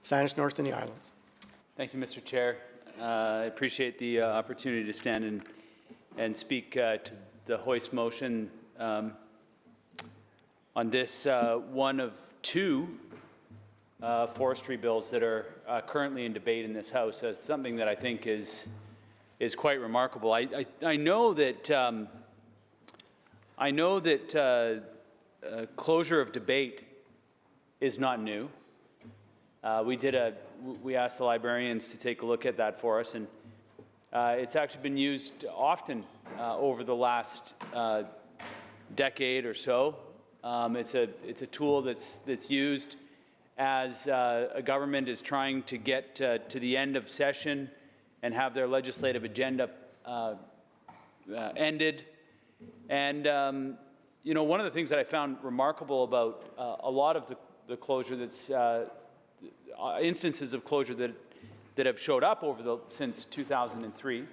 Saanich North and the Islands. Thank you, Mr. Chair. I appreciate the opportunity to stand and speak to the hoist motion on this one of two forestry bills that are currently in debate in this House. It's something that I think is quite remarkable. I know that closure of debate is not new. We asked the librarians to take a look at that for us, and it's actually been used often over the last decade or so. It's a tool that's used as a government is trying to get to the end of session and have their legislative agenda ended. And you know, one of the things that I found remarkable about a lot of the closure that's instances of closure that have showed up since 2003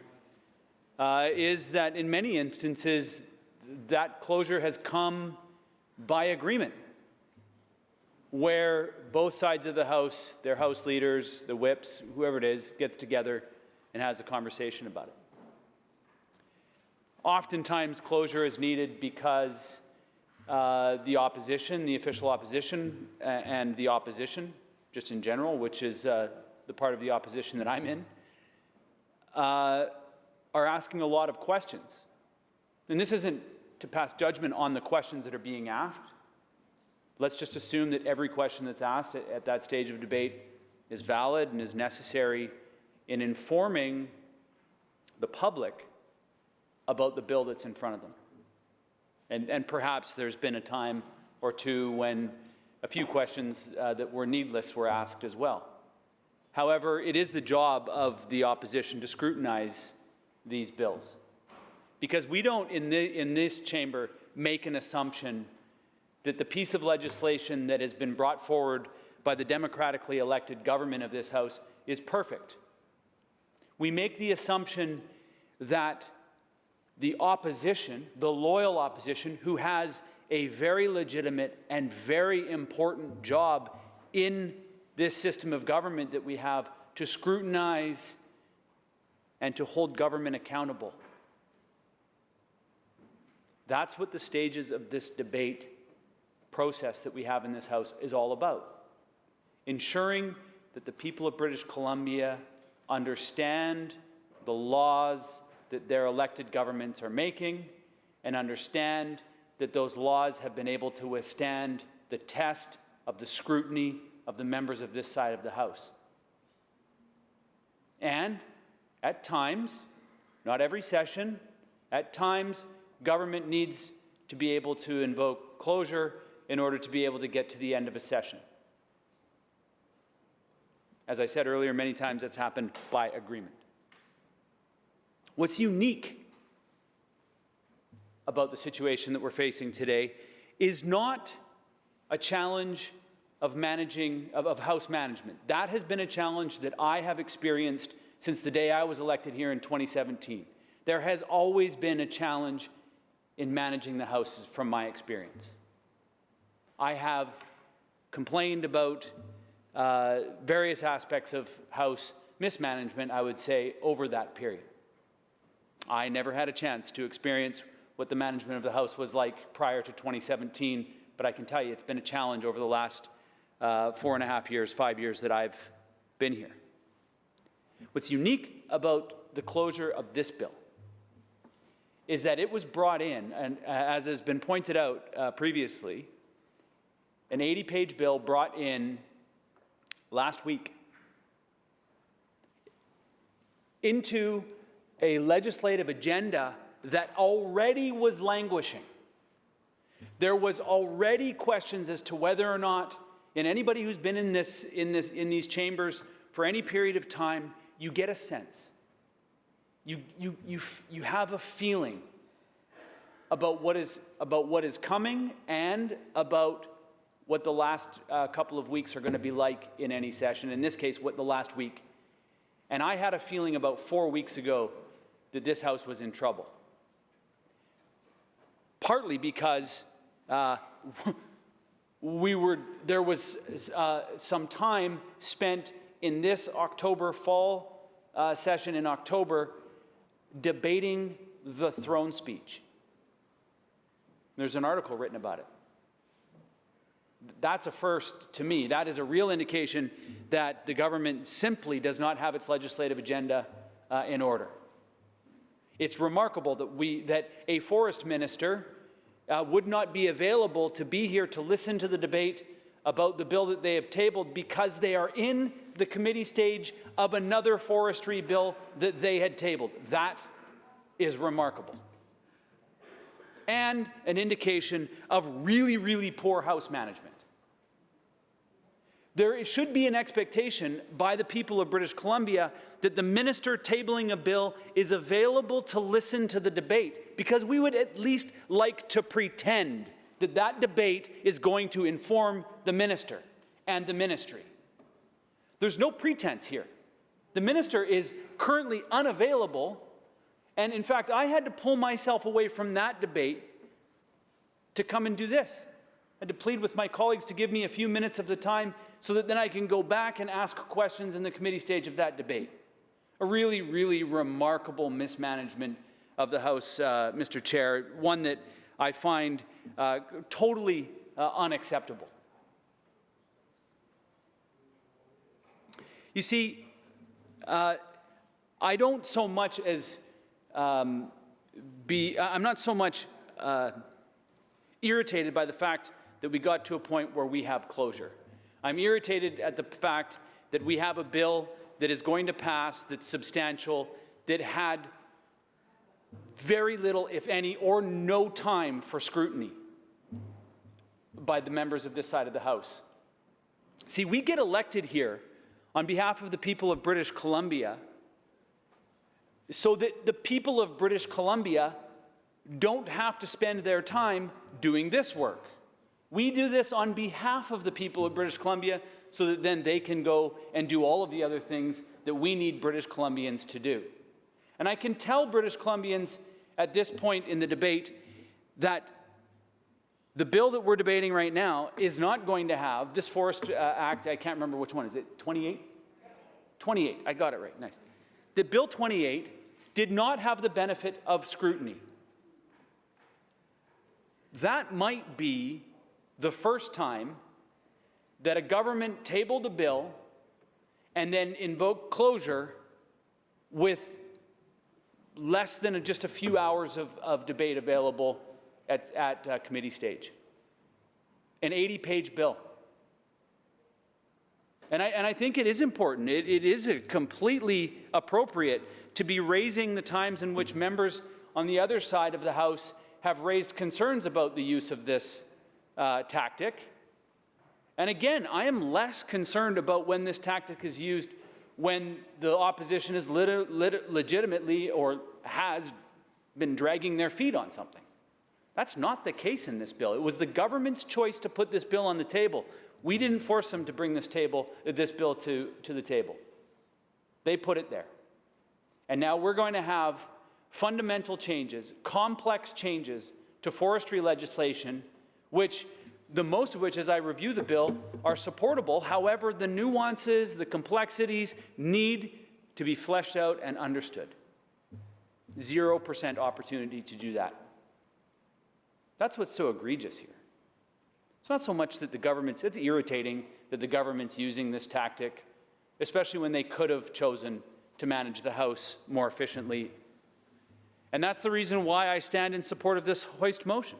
is that in many instances that closure has come by agreement, where both sides of the House, their House leaders, the whips, whoever it is, gets together and has a conversation about it. Oftentimes closure is needed because the opposition, the official opposition, and the opposition, just in general, which is the part of the opposition that I'm in, are asking a lot of questions. And this isn't to pass judgment on the questions that are being asked. Let's just assume that every question that's asked at that stage of debate is valid and is necessary in informing the public about the bill that's in front of them. And perhaps there's been a time or two when a few questions that were needless were asked as well. However, it is the job of the opposition to scrutinize these bills, because we don't in this chamber make an assumption that the piece of legislation that has been brought forward by the democratically elected government of this House is perfect. We make the assumption that the opposition, the loyal opposition, who has a very legitimate and very important job in this system of government that we have, to scrutinize and to hold government accountable. That's what the stages of this debate process that we have in this House is all about. Ensuring that the people of British Columbia understand the laws that their elected governments are making, and understand that those laws have been able to withstand the test of the scrutiny of the members of this side of the House. And at times, not every session, at times government needs to be able to invoke closure in order to be able to get to the end of a session. As I said earlier, many times that's happened by agreement. What's unique about the situation that we're facing today is not a challenge of House management. That has been a challenge that I have experienced since the day I was elected here in 2017. There has always been a challenge in managing the House from my experience. I have complained about various aspects of House mismanagement, I would say, over that period. I never had a chance to experience what the management of the House was like prior to 2017, but I can tell you it's been a challenge over the last 4.5 years, 5 years that I've been here. What's unique about the closure of this bill is that it was brought in, and as has been pointed out previously, an 80-page bill brought in last week into a legislative agenda that already was languishing. There was already questions as to whether or not, and anybody who's been in these chambers for any period of time, you get a sense. You have a feeling about what is coming and about what the last couple of weeks are going to be like in any session. In this case, what the last week. And I had a feeling about 4 weeks ago that this House was in trouble. Partly because there was some time spent in this October fall session in October debating the throne speech. There's an article written about it. That's a first to me. That is a real indication that the government simply does not have its legislative agenda in order. It's remarkable that a forest minister would not be available to be here to listen to the debate about the bill that they have tabled because they are in the committee stage of another forestry bill that they had tabled. That is remarkable. And an indication of really, really poor House management. There should be an expectation by the people of British Columbia that the minister tabling a bill is available to listen to the debate, because we would at least like to pretend that that debate is going to inform the minister and the ministry. There's no pretense here. The minister is currently unavailable, and in fact, I had to pull myself away from that debate to come and do this. I had to plead with my colleagues to give me a few minutes of the time so that then I can go back and ask questions in the committee stage of that debate. A really, really remarkable mismanagement of the House, Mr. Chair, one that I find totally unacceptable. You see, I don't so much as I'm not so much irritated by the fact that we got to a point where we have closure. I'm irritated at the fact that we have a bill that is going to pass, that's substantial, that had very little, if any, or no time for scrutiny by the members of this side of the House. See, we get elected here on behalf of the people of British Columbia so that the people of British Columbia don't have to spend their time doing this work. We do this on behalf of the people of British Columbia so that then they can go and do all of the other things that we need British Columbians to do. And I can tell British Columbians at this point in the debate that the bill that we're debating right now is not going to have, this Forest Act, I can't remember which one, is it 28? 28, I got it right, nice. The Bill 28 did not have the benefit of scrutiny. That might be the first time that a government tabled a bill and then invoked closure with less than just a few hours of debate available at committee stage. An 80-page bill. And I think it is important. It is completely appropriate to be raising the times in which members on the other side of the House have raised concerns about the use of this tactic. And again, I am less concerned about when this tactic is used when the opposition is legitimately or has been dragging their feet on something. That's not the case in this bill. It was the government's choice to put this bill on the table. We didn't force them to bring this bill to the table. They put it there. And now we're going to have fundamental changes, complex changes to forestry legislation, which the most of which, as I review the bill, are supportable. However, the nuances, the complexities need to be fleshed out and understood. 0% opportunity to do that. That's what's so egregious here. It's not so much that it's irritating that the government's using this tactic, especially when they could have chosen to manage the House more efficiently. And that's the reason why I stand in support of this hoist motion.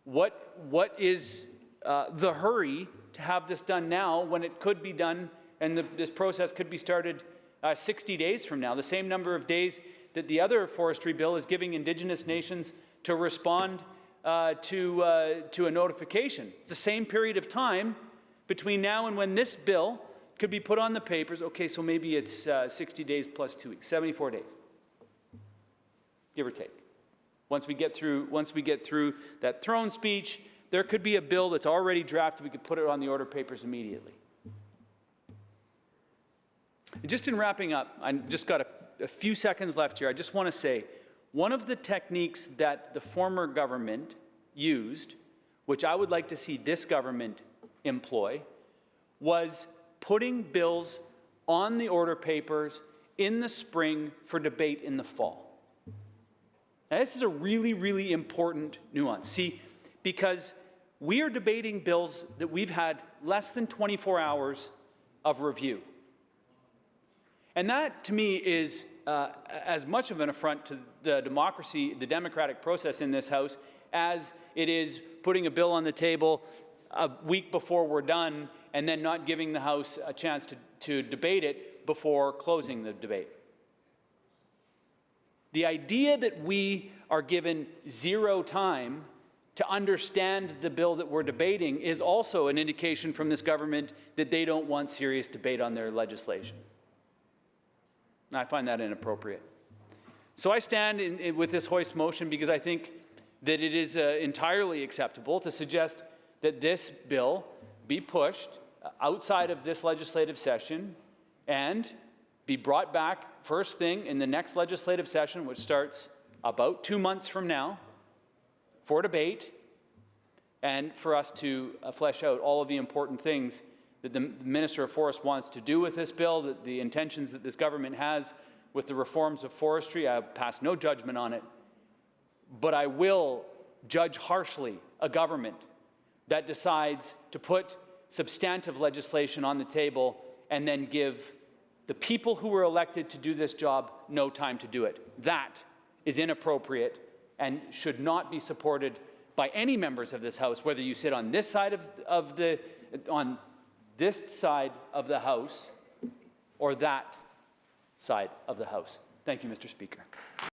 What is the hurry to have this done now when it could be done and this process could be started 60 days from now, the same number of days that the other forestry bill is giving Indigenous nations to respond to a notification. It's the same period of time between now and when this bill could be put on the papers. Okay, so maybe it's 60 days plus 2 weeks, 74 days, give or take. Once we get through that throne speech, there could be a bill that's already drafted. We could put it on the order papers immediately. And just in wrapping up, I just got a few seconds left here. I just want to say, one of the techniques that the former government used which I would like to see this government employ, was putting bills on the order papers in the spring for debate in the fall. Now, this is a really, really important nuance. See, because we are debating bills that we've had less than 24 hours of review. And that, to me, is as much of an affront to the democracy, the democratic process in this House, as it is putting a bill on the table a week before we're done and then not giving the House a chance to debate it before closing the debate. The idea that we are given zero time to understand the bill that we're debating is also an indication from this government that they don't want serious debate on their legislation. I find that inappropriate. So I stand with this hoist motion because I think that it is entirely acceptable to suggest that this bill be pushed outside of this legislative session and be brought back first thing in the next legislative session, which starts about 2 months from now, for debate and for us to flesh out all of the important things that the Minister of Forests wants to do with this bill, that the intentions that this government has with the reforms of forestry. I pass no judgment on it, but I will judge harshly a government that decides to put substantive legislation on the table and then give the people who were elected to do this job no time to do it. That is inappropriate and should not be supported by any members of this House, whether you sit on this side of the House or that side of the House. Thank you, Mr. Speaker.